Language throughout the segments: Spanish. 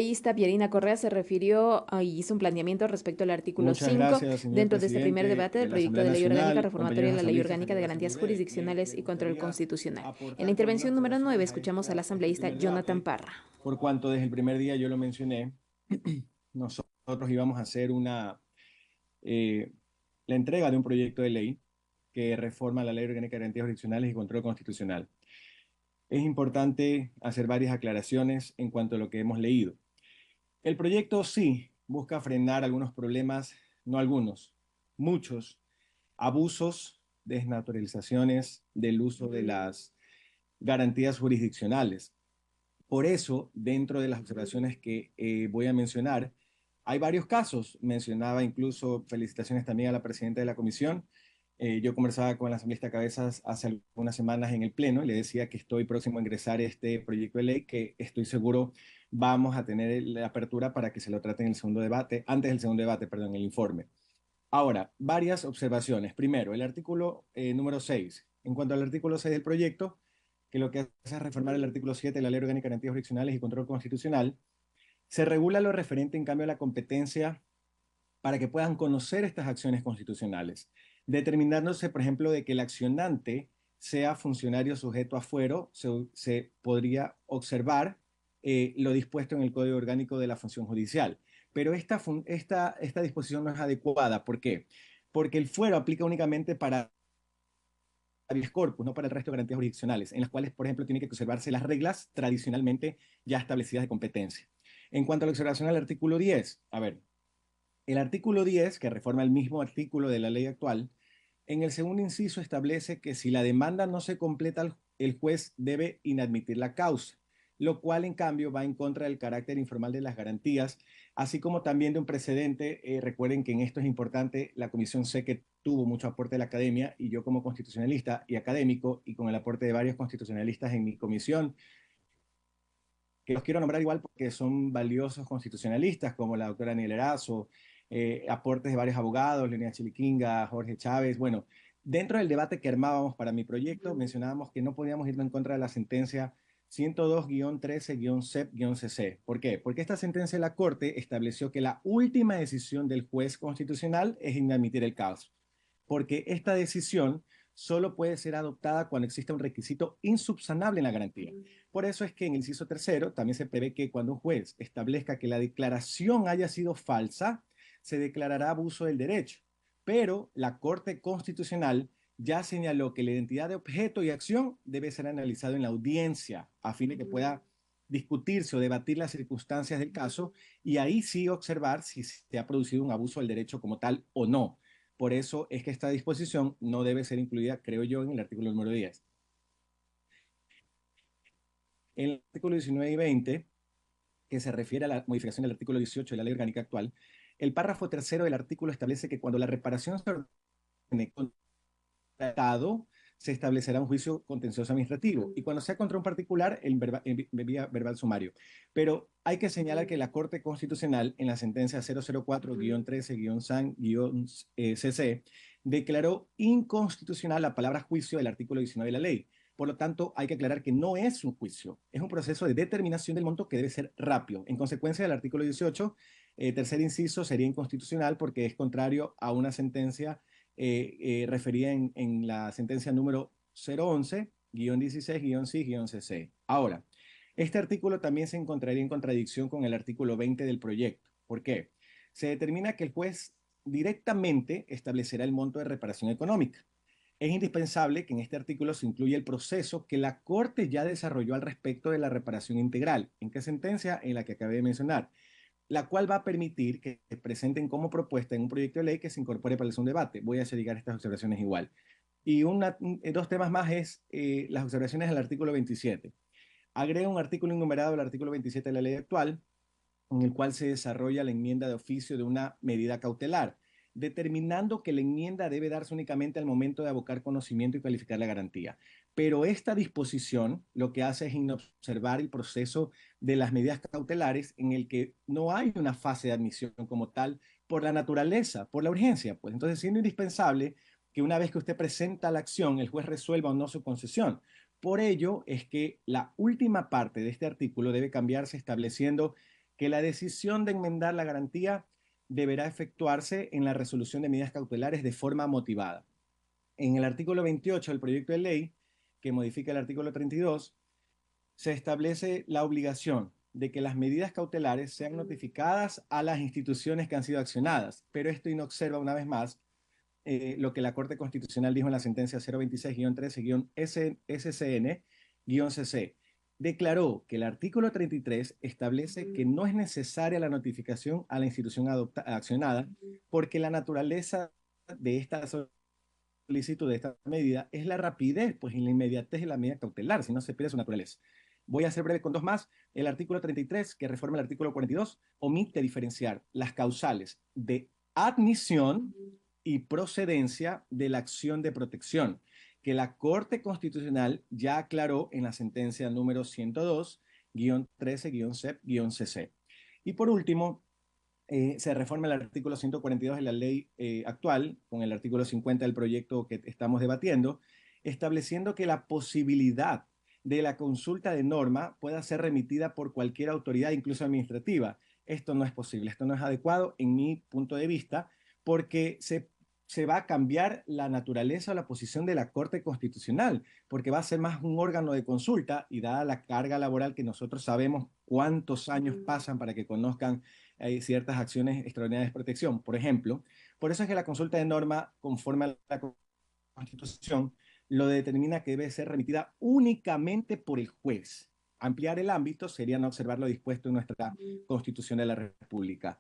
asambleísta Pierina Correa se refirió y hizo un planteamiento respecto al artículo Muchas 5 gracias, señor dentro de este primer presidente debate del de la proyecto Asamblea de ley orgánica Nacional, reformatoria compañeros de la Ley asambleístas Orgánica de Federación Garantías Gurbe. Jurisdiccionales Me y Control gustaría Constitucional. En la aportar con algunas intervención número 9 observaciones a escuchamos a la este asambleísta primer Jonathan debate, Parra. por cuanto desde el primer día yo lo mencioné, nosotros íbamos a hacer eh, la entrega de un proyecto de ley que reforma la Ley Orgánica de Garantías Jurisdiccionales y Control Constitucional. Es importante hacer varias aclaraciones en cuanto a lo que hemos leído. El proyecto sí busca frenar algunos problemas, no algunos, muchos abusos, desnaturalizaciones del uso de las garantías jurisdiccionales. Por eso, dentro de las observaciones que voy a mencionar, hay varios casos. Mencionaba incluso felicitaciones también a la presidenta de la comisión. Yo conversaba con la asambleísta Cabezas hace algunas semanas en el Pleno y le decía que estoy próximo a ingresar este proyecto de ley que estoy seguro vamos a tener la apertura para que se lo trate en el segundo debate, antes del segundo debate, perdón, el informe. Ahora, varias observaciones. Primero, el artículo número 6. En cuanto al artículo 6 del proyecto, que lo que hace es reformar el artículo 7 de la Ley Orgánica de Garantías Jurisdiccionales y Control Constitucional, se regula lo referente, en cambio, a la competencia para que puedan conocer estas acciones constitucionales, determinándose, por ejemplo, de que el accionante sea funcionario sujeto a fuero, se podría observar lo dispuesto en el Código Orgánico de la Función Judicial. Pero esta disposición no es adecuada. ¿Por qué? Porque el fuero aplica únicamente para habeas corpus, no para el resto de garantías jurisdiccionales, en las cuales, por ejemplo, tienen que observarse las reglas tradicionalmente ya establecidas de competencia. En cuanto a la observación al artículo 10, a ver, el artículo 10, que reforma el mismo artículo de la ley actual, en el segundo inciso establece que si la demanda no se completa, el juez debe inadmitir la causa, lo cual en cambio va en contra del carácter informal de las garantías, así como también de un precedente. Recuerden que en esto es importante, la comisión sé que tuvo mucho aporte de la academia y yo como constitucionalista y académico y con el aporte de varios constitucionalistas en mi comisión, que los quiero nombrar igual porque son valiosos constitucionalistas, como la doctora Aniel Erazo, aportes de varios abogados, Leonida Chiliquinga, Jorge Chávez. Bueno, dentro del debate que armábamos para mi proyecto, mencionábamos que no podíamos ir en contra de la sentencia 102-13-CEP-CC. ¿Por qué? Porque esta sentencia de la Corte estableció que la última decisión del juez constitucional es inadmitir el caso, porque esta decisión solo puede ser adoptada cuando exista un requisito insubsanable en la garantía. Por eso es que en el inciso tercero también se prevé que cuando un juez establezca que la declaración haya sido falsa, se declarará abuso del derecho. Pero la Corte Constitucional ya señaló que la identidad de objeto y acción debe ser analizado en la audiencia a fin de que pueda discutirse o debatir las circunstancias del caso y ahí sí observar si se ha producido un abuso del derecho como tal o no. Por eso es que esta disposición no debe ser incluida, creo yo, en el artículo número 10. En el artículo 19 y 20, que se refiere a la modificación del artículo 18 de la ley orgánica actual, el párrafo tercero del artículo establece que cuando la reparación se ordene contra el Estado, se establecerá un juicio contencioso administrativo y cuando sea contra un particular, en vía verbal sumario. Pero hay que señalar que la Corte Constitucional, en la sentencia 004-13-SAN-CC, declaró inconstitucional la palabra juicio del artículo 19 de la ley. Por lo tanto, hay que aclarar que no es un juicio, es un proceso de determinación del monto que debe ser rápido. En consecuencia del artículo 18, tercer inciso, sería inconstitucional porque es contrario a una sentencia referida en la sentencia número 011-16-CIS-CC. Ahora, este artículo también se encontraría en contradicción con el artículo 20 del proyecto. ¿Por qué? Se determina que el juez directamente establecerá el monto de reparación económica. Es indispensable que en este artículo se incluya el proceso que la Corte ya desarrolló al respecto de la reparación integral. ¿En qué sentencia? En la que acabé de mencionar, la cual va a permitir que presenten como propuesta en un proyecto de ley que se incorpore para el segundo debate. Voy a hacer llegar estas observaciones igual. Y dos temas más es las observaciones al artículo 27. Agrega un artículo enumerado al artículo 27 de la ley actual, en el cual se desarrolla la enmienda de oficio de una medida cautelar, determinando que la enmienda debe darse únicamente al momento de abocar conocimiento y calificar la garantía. Pero esta disposición lo que hace es inobservar el proceso de las medidas cautelares en el que no hay una fase de admisión como tal por la naturaleza, por la urgencia. Pues entonces, siendo indispensable que una vez que usted presenta la acción, el juez resuelva o no su concesión. Por ello es que la última parte de este artículo debe cambiarse estableciendo que la decisión de enmendar la garantía deberá efectuarse en la resolución de medidas cautelares de forma motivada. En el artículo 28 del proyecto de ley, que modifica el artículo 32, se establece la obligación de que las medidas cautelares sean notificadas a las instituciones que han sido accionadas, pero esto inobserva una vez más lo que la Corte Constitucional dijo en la sentencia 026-13-SCN-CC. Declaró que el artículo 33 establece que no es necesaria la notificación a la institución accionada porque la naturaleza de esta solicitud, de esta medida, es la rapidez, pues en la inmediatez de la medida cautelar, si no se pierde su naturaleza. Voy a ser breve con dos más. El artículo 33, que reforma el artículo 42, omite diferenciar las causales de admisión y procedencia de la acción de protección, que la Corte Constitucional ya aclaró en la sentencia número 102-13-CEP-CC. Y por último, se reforma el artículo 142 de la ley actual, con el artículo 50 del proyecto que estamos debatiendo, estableciendo que la posibilidad de la consulta de norma pueda ser remitida por cualquier autoridad, incluso administrativa. Esto no es posible, esto no es adecuado en mi punto de vista, porque se va a cambiar la naturaleza o la posición de la Corte Constitucional, porque va a ser más un órgano de consulta y dada la carga laboral que nosotros sabemos cuántos años pasan para que conozcan ciertas acciones extraordinarias de protección, por ejemplo. Por eso es que la consulta de norma, conforme a la Constitución, lo determina que debe ser remitida únicamente por el juez. Ampliar el ámbito sería no observar lo dispuesto en nuestra Constitución de la República.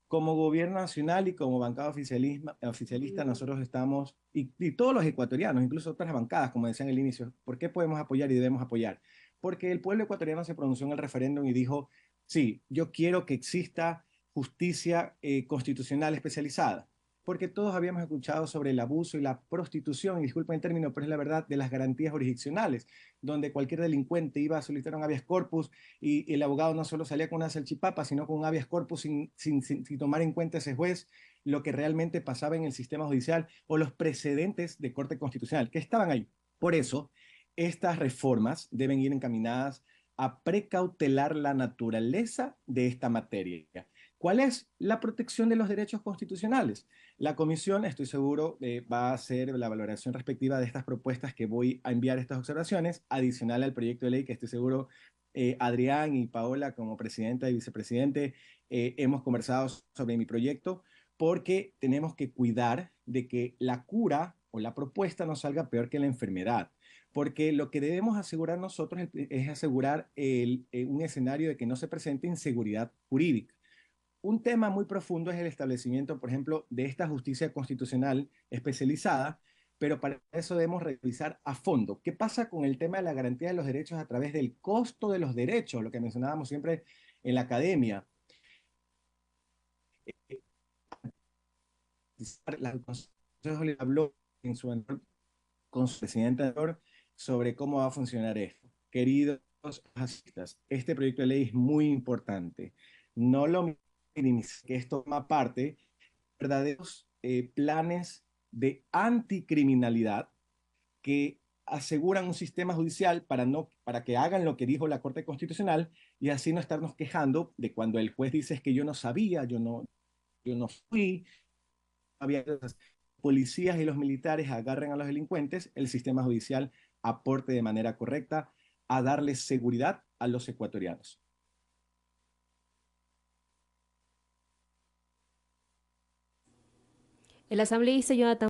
Como gobierno nacional y como bancada oficialista, nosotros estamos, y todos los ecuatorianos, incluso otras bancadas, como decían al inicio, ¿por qué podemos apoyar y debemos apoyar? Porque el pueblo ecuatoriano se pronunció en el referéndum y dijo, sí, yo quiero que exista justicia constitucional especializada, porque todos habíamos escuchado sobre el abuso y la prostitución, y disculpen el término, pero es la verdad, de las garantías jurisdiccionales, donde cualquier delincuente iba a solicitar un habeas corpus y el abogado no solo salía con una salchipapa, sino con un habeas corpus sin tomar en cuenta ese juez lo que realmente pasaba en el sistema judicial o los precedentes de Corte Constitucional que estaban ahí. Por eso, estas reformas deben ir encaminadas a precautelar la naturaleza de esta materia. ¿Cuál es la protección de los derechos constitucionales? La comisión, estoy seguro, va a hacer la valoración respectiva de estas propuestas que voy a enviar estas observaciones, adicional al proyecto de ley que estoy seguro Adrián y Paola como presidenta y vicepresidente hemos conversado sobre mi proyecto porque tenemos que cuidar de que la cura o la propuesta no salga peor que la enfermedad. Porque lo que debemos asegurar nosotros es asegurar un escenario de que no se presente inseguridad jurídica. Un tema muy profundo es el establecimiento, por ejemplo, de esta justicia constitucional especializada, pero para eso debemos revisar a fondo qué pasa con el tema de la garantía de los derechos a través del costo de los derechos, lo que mencionábamos siempre en la academia. El Consejo le habló en su con su presidente anterior sobre cómo va a funcionar esto. Queridos asistas, este proyecto de ley es muy importante. No lo minimicen, que esto toma parte de verdaderos planes de anticriminalidad que aseguran un sistema judicial para que hagan lo que dijo la Corte Constitucional y así no estarnos quejando de cuando el juez dice es que yo no sabía, yo no fui, había policías y los militares agarren a los delincuentes, el sistema judicial aporte de manera correcta a darle seguridad a los ecuatorianos. El asambleísta Jonathan